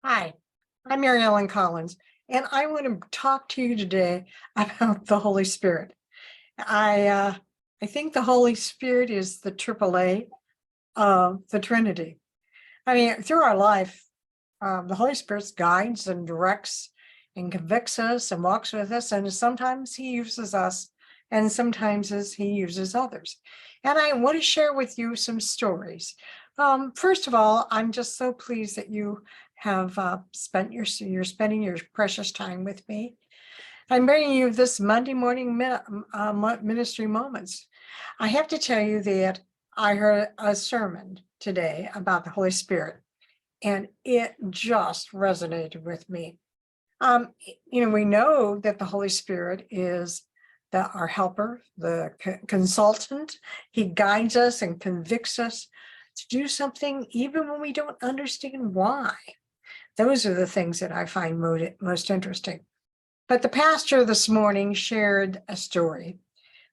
Hi, I'm Mary Ellen Collins, and I want to talk to you today about the Holy Spirit. I uh, I think the Holy Spirit is the AAA of the Trinity. I mean, through our life, the Holy Spirit guides and directs and convicts us and walks with us, and sometimes He uses us, and sometimes He uses others. And I want to share with you some stories. First of all, I'm just so pleased that you have spent you're spending your precious time with me. I'm bringing you this Monday morning ministry moments. I have to tell you that I heard a sermon today about the Holy Spirit, and it just resonated with me. We know that the Holy Spirit is our helper, the consultant. He guides us and convicts us to do something even when we don't understand why. Those are the things that I find most interesting. But the pastor this morning shared a story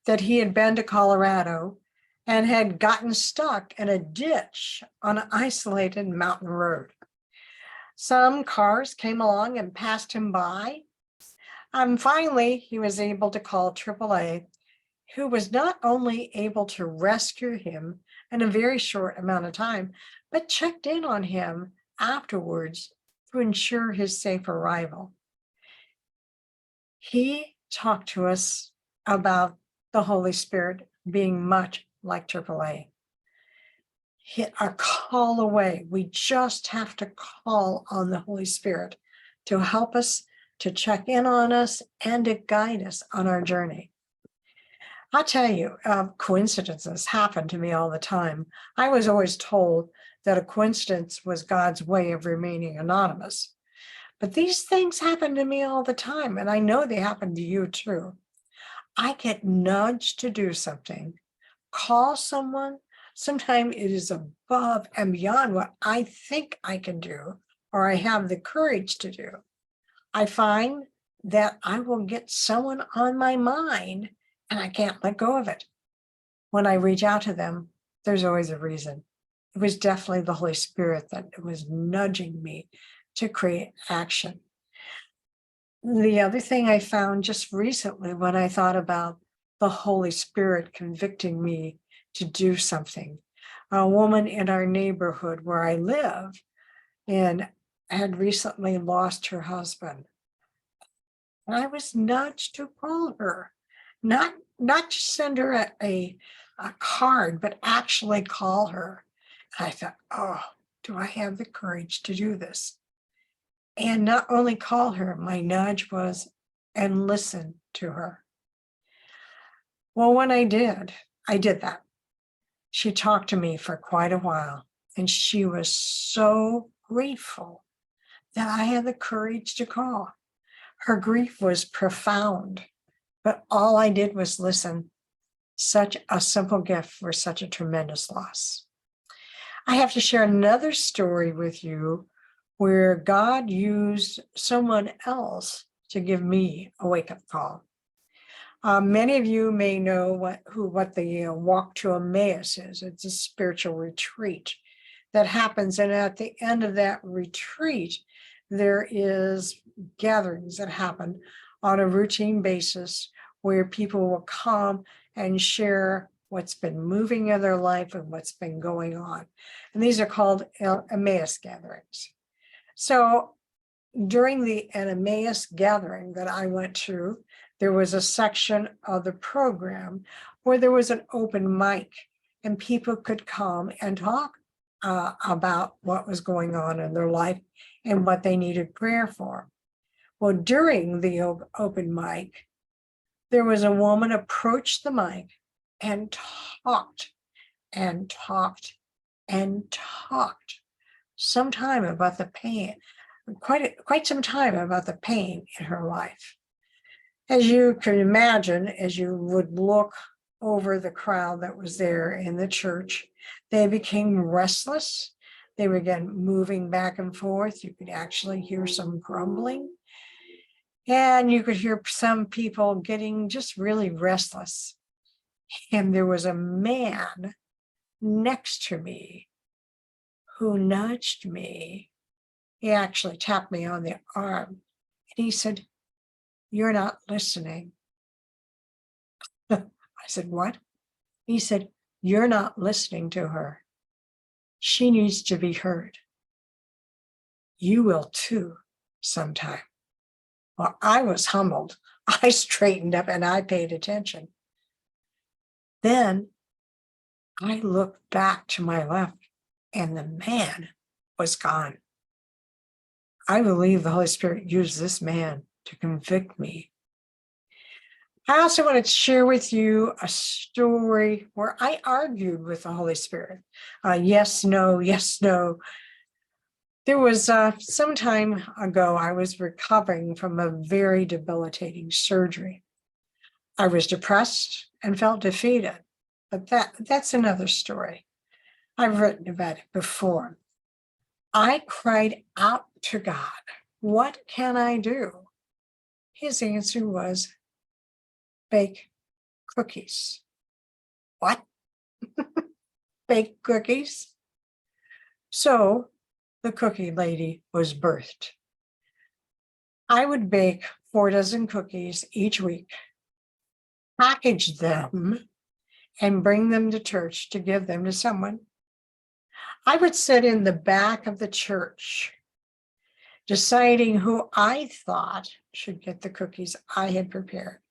that he had been to Colorado and had gotten stuck in a ditch on an isolated mountain road. Some cars came along and passed him by. Finally, he was able to call AAA, who was not only able to rescue him in a very short amount of time, but checked in on him afterwards to ensure his safe arrival. He talked to us about the Holy Spirit being much like AAA. A call away. We just have to call on the Holy Spirit to help us, to check in on us, and to guide us on our journey. I'll tell you, coincidences happen to me all the time. I was always told that a coincidence was God's way of remaining anonymous. But these things happen to me all the time, and I know they happen to you too. I get nudged to do something, call someone. Sometimes it is above and beyond what I think I can do or I have the courage to do. I find that I will get someone on my mind and I can't let go of it. When I reach out to them, there's always a reason. It was definitely the Holy Spirit that was nudging me to create action. The other thing I found just recently when I thought about the Holy Spirit convicting me to do something, a woman in our neighborhood where I live and had recently lost her husband. And I was nudged to call her, not just send her a card, but actually call her. And I thought, oh, do I have the courage to do this? And not only call her, my nudge was, and listen to her. Well, when I did that. She talked to me for quite a while, and she was so grateful that I had the courage to call. Her grief was profound, but all I did was listen. Such a simple gift for such a tremendous loss. I have to share another story with you where God used someone else to give me a wake-up call. Many of you may know what the Walk to Emmaus is. It's a spiritual retreat that happens, and at the end of that retreat, there is gatherings that happen on a routine basis where people will come and share what's been moving in their life and what's been going on. And these are called Emmaus gatherings. So during the Emmaus gathering that I went to, there was a section of the program where there was an open mic and people could come and talk about what was going on in their life and what they needed prayer for. Well, during the open mic, there was a woman approached the mic and talked and talked and talked some time about the pain, quite some time about the pain in her life. As you can imagine, as you would look over the crowd that was there in the church, they became restless. They began moving back and forth. You could actually hear some grumbling. And you could hear some people getting just really restless. And there was a man next to me who nudged me He actually tapped me on the arm and he said, "You're not listening." I said, "What?" He said, "You're not listening to her. She needs to be heard. You will too sometime." Well, I was humbled. I straightened up and I paid attention. Then I looked back to my left and the man was gone. I believe the Holy Spirit used this man to convict me. I also want to share with you a story where I argued with the Holy Spirit. Yes, no, yes, no. There was some time ago, I was recovering from a very debilitating surgery. I was depressed and felt defeated, but that's another story. I've written about it before. I cried out to God, "What can I do?" His answer was, "Bake cookies." What? Bake cookies? So the cookie lady was birthed. I would bake 4 dozen cookies each week, package them, and bring them to church to give them to someone. I would sit in the back of the church, deciding who I thought should get the cookies I had prepared.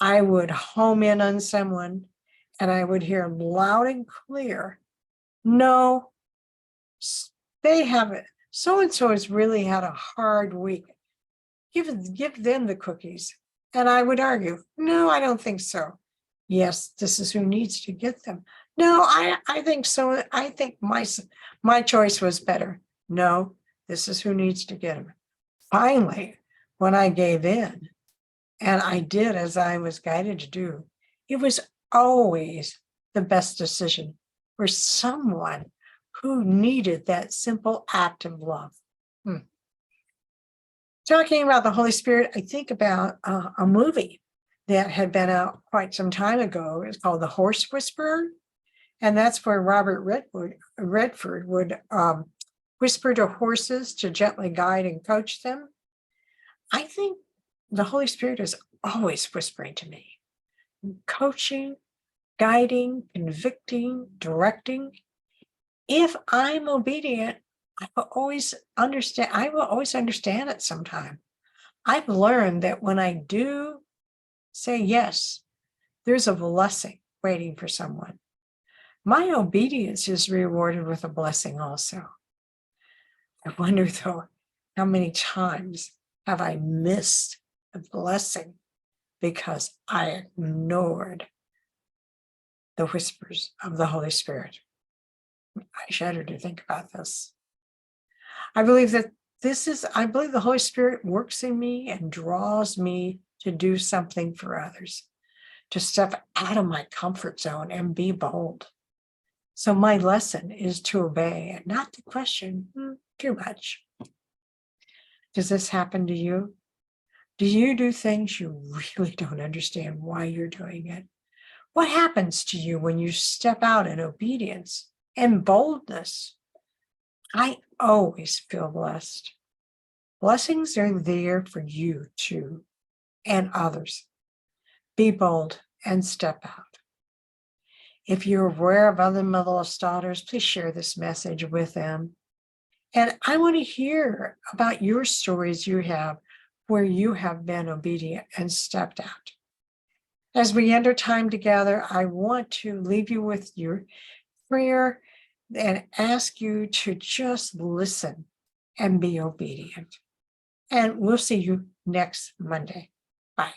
I would home in on someone and I would hear loud and clear, "No, they haven't. So-and-so has really had a hard week. Give them the cookies." And I would argue, "No, I don't think so." "Yes, this is who needs to get them." "No, I think so. I think my choice was better." "No, this is who needs to get them." Finally, when I gave in and I did as I was guided to do, it was always the best decision for someone who needed that simple act of love. Talking about the Holy Spirit, I think about a movie that had been out quite some time ago. It's called The Horse Whisperer. And that's where Robert Redford would whisper to horses to gently guide and coach them. I think the Holy Spirit is always whispering to me, coaching, guiding, convicting, directing. If I'm obedient, I will always understand it sometime. I've learned that when I do say yes, there's a blessing waiting for someone. My obedience is rewarded with a blessing also. I wonder though, how many times have I missed the blessing because I ignored the whispers of the Holy Spirit? I shudder to think about this. I believe the Holy Spirit works in me and draws me to do something for others, to step out of my comfort zone and be bold. So my lesson is to obey and not to question too much. Does this happen to you? Do you do things you really don't understand why you're doing it? What happens to you when you step out in obedience and boldness? I always feel blessed. Blessings are there for you too and others. Be bold and step out. If you're aware of other motherless daughters, please share this message with them. And I want to hear about your stories you have where you have been obedient and stepped out. As we end our time together, I want to leave you with your prayer and ask you to just listen and be obedient. And we'll see you next Monday. Bye.